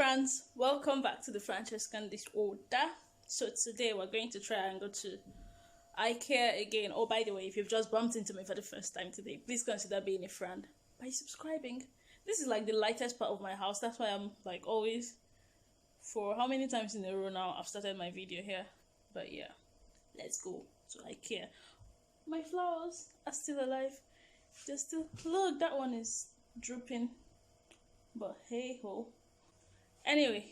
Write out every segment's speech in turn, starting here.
friends, welcome back to the Francescan Disorder. So today we're going to try and go to IKEA again. Oh, by the way, if you've just bumped into me for the first time today, please consider being a friend by subscribing. This is like the lightest part of my house. That's why I'm like always, for how many times in a row now I've started my video here. But yeah, let's go to IKEA. My flowers are still alive. They're still, look, that one is drooping, but hey ho. Anyway,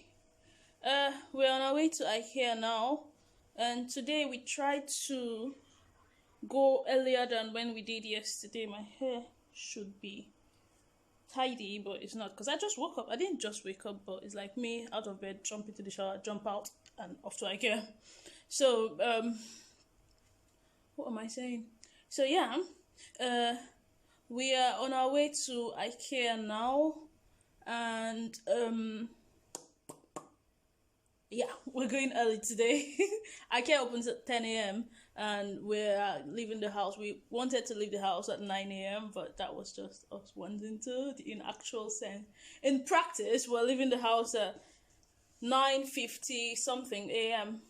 we're on our way to IKEA now, and today we tried to go earlier than when we did yesterday. My hair should be tidy, but it's not, because I just woke up. I didn't just wake up, but it's like me out of bed, jump into the shower, jump out, and off to IKEA. So what am I saying? So yeah, we are on our way to IKEA now, and yeah, we're going early today. IKEA opens at 10 a.m. and we're leaving the house. We wanted to leave the house at 9 a.m. but that was just us wanting to. In actual sense, in practice, we're leaving the house at 9:50 something a.m.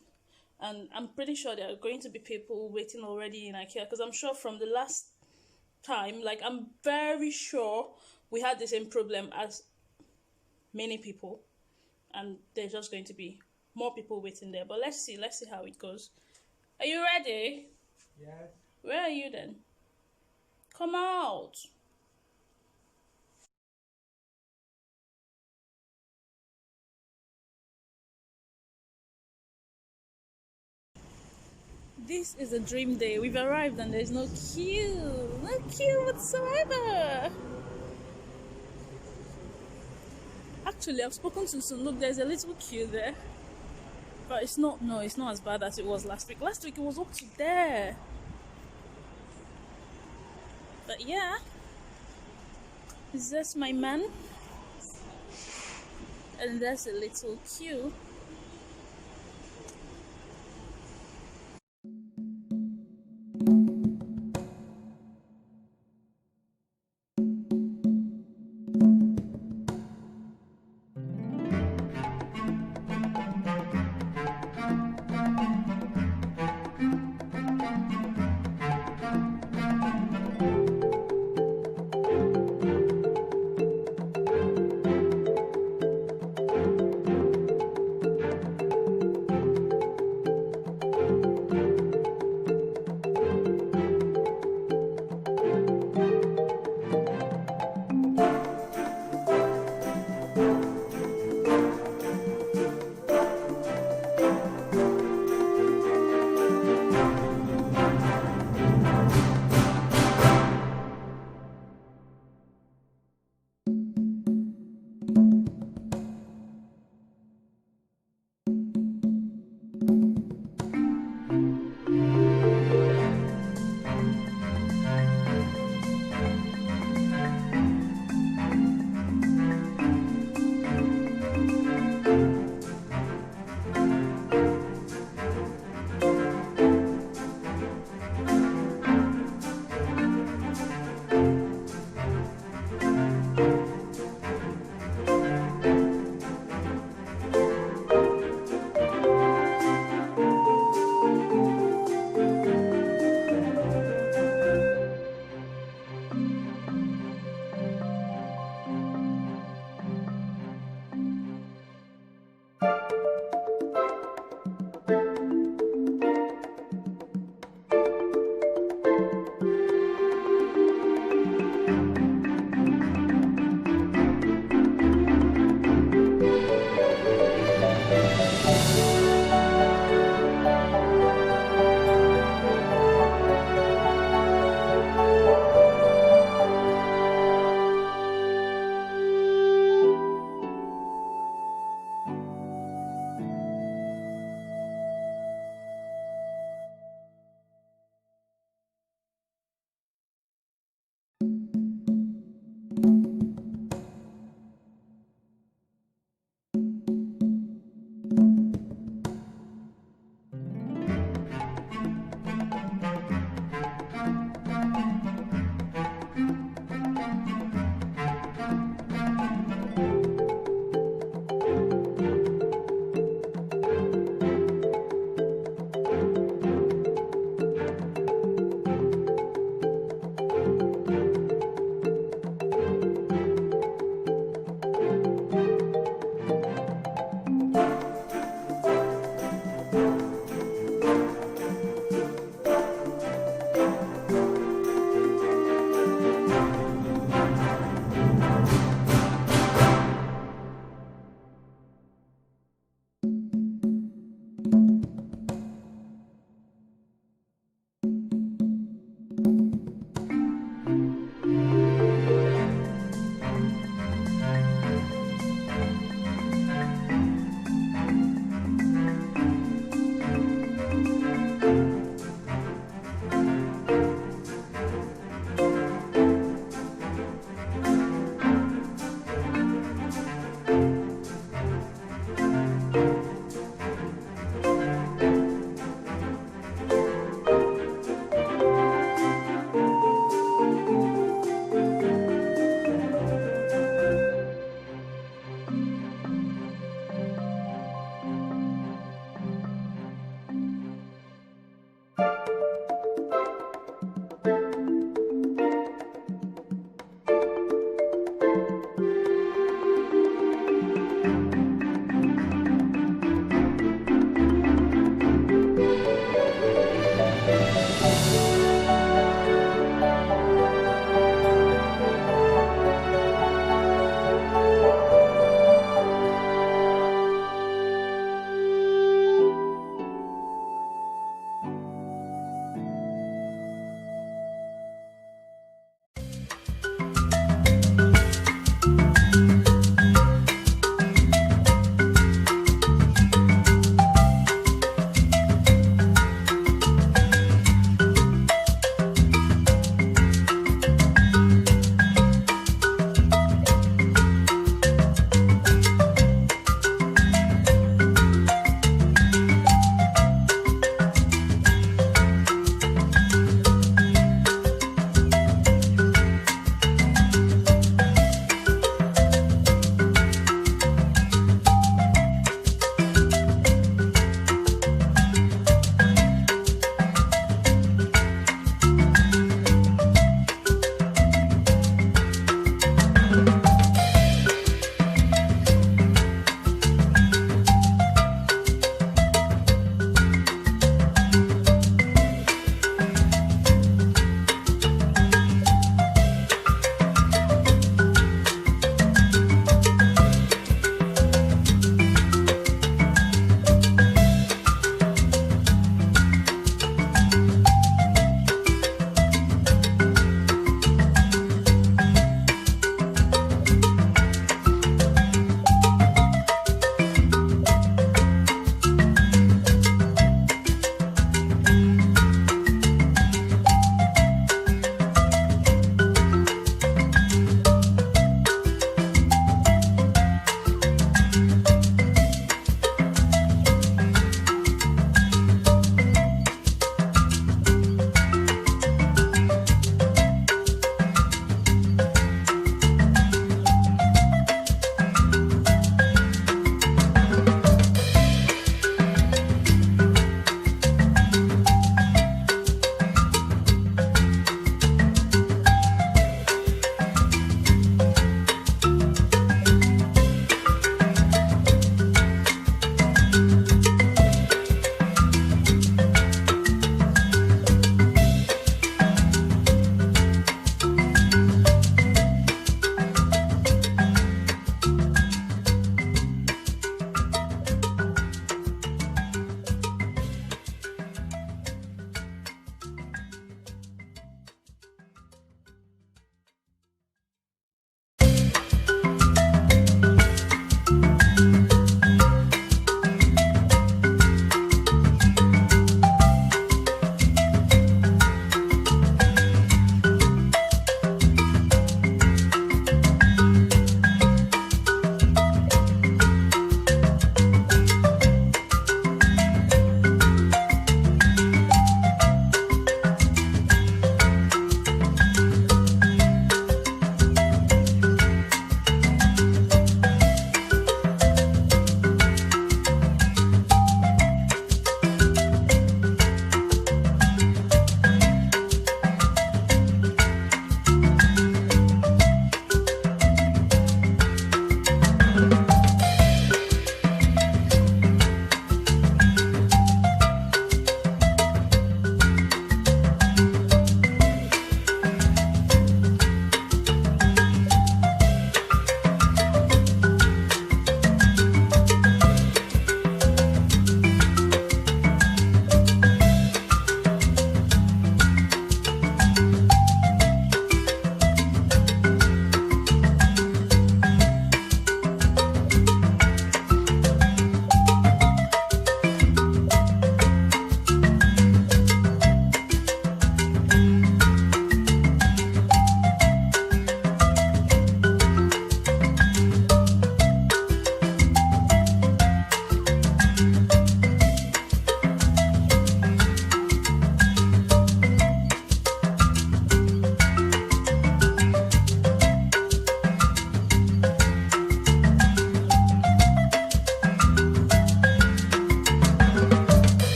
and I'm pretty sure there are going to be people waiting already in IKEA, because I'm sure from the last time, like, I'm very sure we had the same problem as many people, and there's just going to be more people waiting there. But let's see how it goes. Are you ready? Yes. Where are you then? Come out. This is a dream day. We've arrived and there's no queue. No queue whatsoever. Actually, I've spoken to Sun. Look, there's a little queue there. But it's not as bad as it was last week. Last week it was up to there. But yeah. Is this my man? And there's a little queue.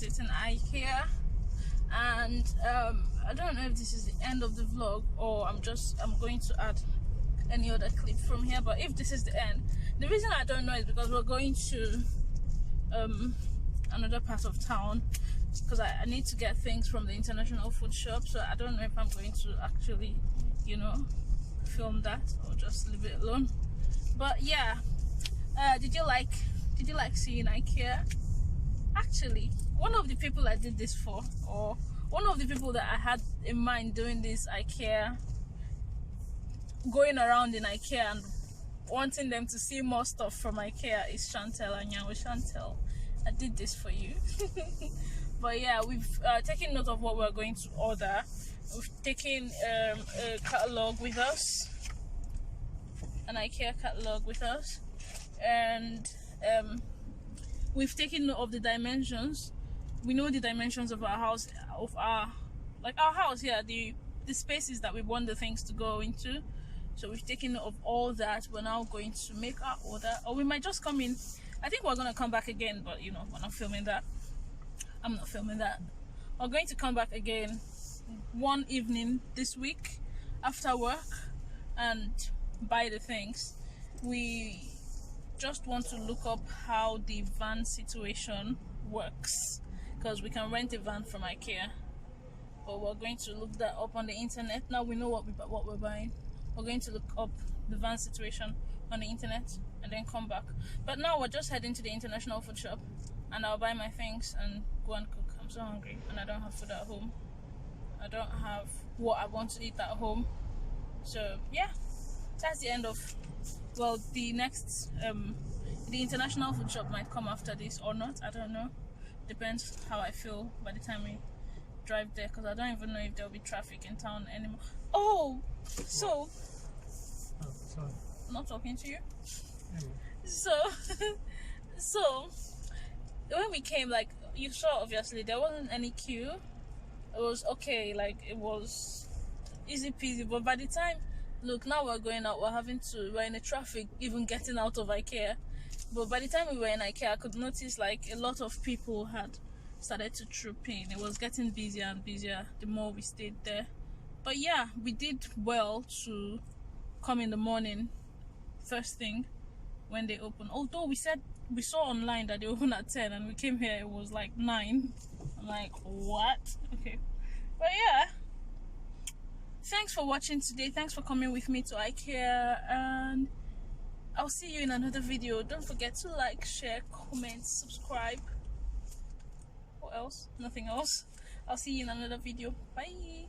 exiting IKEA, and I don't know if this is the end of the vlog or I'm going to add any other clip from here. But if this is the end, the reason I don't know is because we're going to another part of town, because I need to get things from the international food shop. So I don't know if I'm going to actually, you know, film that or just leave it alone. But yeah, did you like seeing IKEA? Actually, one of the people I did this for, or one of the people that I had in mind doing this IKEA, going around in IKEA and wanting them to see more stuff from IKEA, is Chantel. And Chantel, I did this for you. But yeah, we've taken note of what we're going to order. We've taken a catalog with us, an IKEA catalog with us, and we've taken note of the dimensions. We know the dimensions of our house, our house here, the spaces that we want the things to go into. So we've taken note of all that. We're now going to make our order, or we might just come in. I think we're going to come back again, but you know, we're not filming that. I'm not filming that. We're going to come back again one evening this week after work and buy the things. We just want to look up how the van situation works, because we can rent a van from IKEA, but we're going to look that up on the internet. Now we know what we're buying. We're going to look up the van situation on the internet and then come back. But now we're just heading to the international food shop, and I'll buy my things and go and cook. I'm so hungry and I don't have food at home. I don't have what I want to eat at home. So yeah, that's the end of, well, the next the international food shop might come after this or not, I don't know. Depends how I feel by the time we drive there, because I don't even know if there'll be traffic in town anymore. Oh, so sorry. I'm not talking to you. Anyway. So when we came, like you saw, obviously there wasn't any queue. It was okay, like it was easy peasy. But by the time, look, now we're going out, we're in the traffic even getting out of IKEA. But by the time we were in IKEA, I could notice like a lot of people had started to troop in. It was getting busier and busier the more we stayed there. But yeah, we did well to come in the morning, first thing when they open. Although we saw online that they open at 10 and we came here, it was like 9. I'm like, what? Okay. But yeah, thanks for watching today. Thanks for coming with me to IKEA, and I'll see you in another video. Don't forget to like, share, comment, subscribe. What else? Nothing else. I'll see you in another video. Bye.